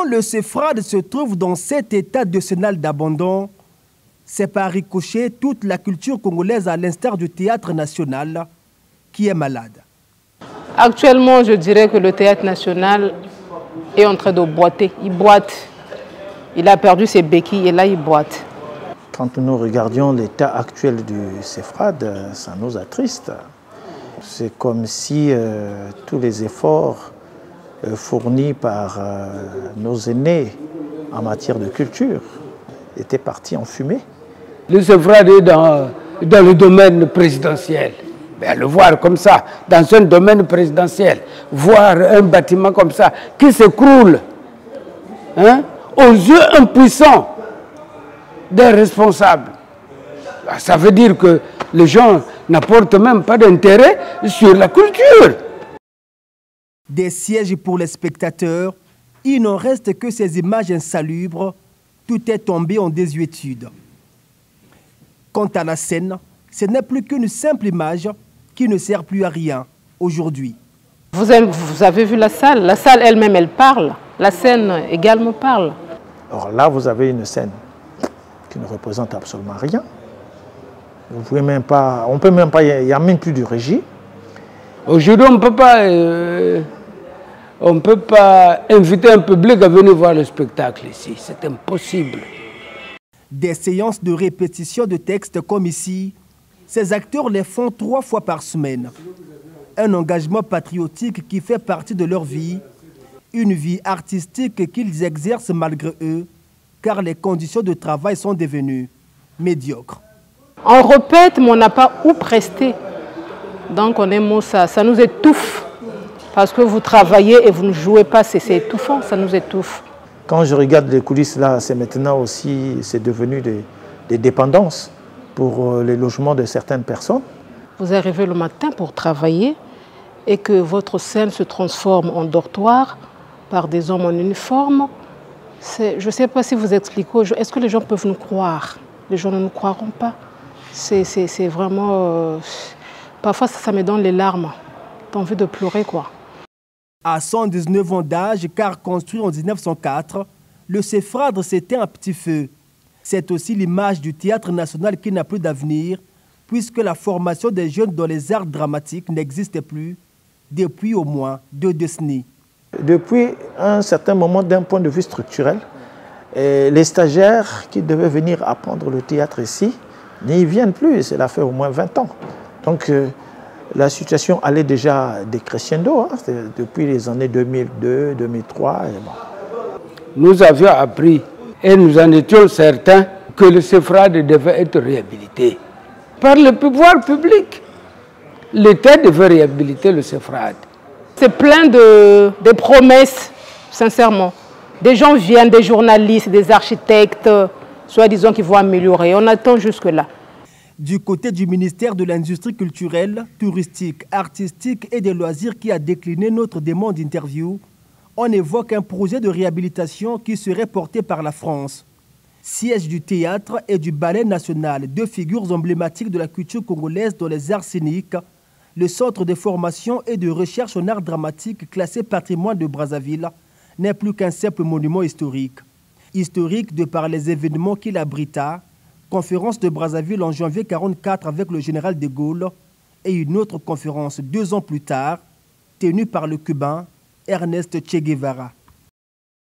le CEFRAD se trouve dans cet état décennal d'abandon, c'est par ricochet toute la culture congolaise à l'instar du théâtre national qui est malade. Actuellement, je dirais que le théâtre national est en train de boiter. Il boite. Il a perdu ses béquilles et là, il boite. Quand nous regardions l'état actuel du CEFRAD, ça nous attriste. C'est comme si tous les efforts fournis par nos aînés en matière de culture étaient partis en fumée. Le CEFRAD est dans le domaine présidentiel. Mais le voir comme ça, dans un domaine présidentiel, voir un bâtiment comme ça qui s'écroule, hein, aux yeux impuissants des responsables, ça veut dire que les gens n'apportent même pas d'intérêt sur la culture. Des sièges pour les spectateurs, il n'en reste que ces images insalubres, tout est tombé en désuétude. Quant à la scène, ce n'est plus qu'une simple image qui ne sert plus à rien aujourd'hui. Vous avez vu la salle elle-même, elle parle. La scène également parle. Or là, vous avez une scène qui ne représente absolument rien. Vous pouvez même pas, on peut même pas, il n'y a même plus de régie. Aujourd'hui, on ne peut pas inviter un public à venir voir le spectacle ici. C'est impossible. Des séances de répétition de textes comme ici, ces acteurs les font 3 fois par semaine. Un engagement patriotique qui fait partie de leur vie, une vie artistique qu'ils exercent malgré eux, car les conditions de travail sont devenues médiocres. On répète, mais on n'a pas où prester. Donc on aime ça nous étouffe. Parce que vous travaillez et vous ne jouez pas, c'est étouffant, ça nous étouffe. Quand je regarde les coulisses là, c'est maintenant aussi, c'est devenu des dépendances pour les logements de certaines personnes. Vous arrivez le matin pour travailler et que votre scène se transforme en dortoir par des hommes en uniforme. Je ne sais pas si vous expliquez, est-ce que les gens peuvent nous croire? Les gens ne nous croiront pas. C'est vraiment... parfois ça me donne les larmes. T'as envie de pleurer quoi. À 119 ans d'âge, car construit en 1904, le CEFRAD s'éteint à petit feu. C'est aussi l'image du théâtre national qui n'a plus d'avenir, puisque la formation des jeunes dans les arts dramatiques n'existe plus depuis au moins 2 décennies. Depuis un certain moment, d'un point de vue structurel, les stagiaires qui devaient venir apprendre le théâtre ici n'y viennent plus, cela fait au moins 20 ans. Donc la situation allait déjà décrescendo, hein, depuis les années 2002, 2003. Et bon. Nous avions appris et nous en étions certains que le CEFRAD devait être réhabilité par le pouvoir public. L'État devait réhabiliter le CEFRAD. C'est plein de promesses, sincèrement. Des gens viennent, des journalistes, des architectes, soi-disant qu'ils vont améliorer. On attend jusque-là. Du côté du ministère de l'Industrie culturelle, touristique, artistique et des loisirs qui a décliné notre demande d'interview, on évoque un projet de réhabilitation qui serait porté par la France. Siège du théâtre et du ballet national, 2 figures emblématiques de la culture congolaise dans les arts scéniques, le centre de formation et de recherche en art dramatique classé patrimoine de Brazzaville n'est plus qu'un simple monument historique. Historique de par les événements qu'il abrita, conférence de Brazzaville en janvier 1944 avec le général de Gaulle et une autre conférence 2 ans plus tard, tenue par le Cubain Ernest Che Guevara.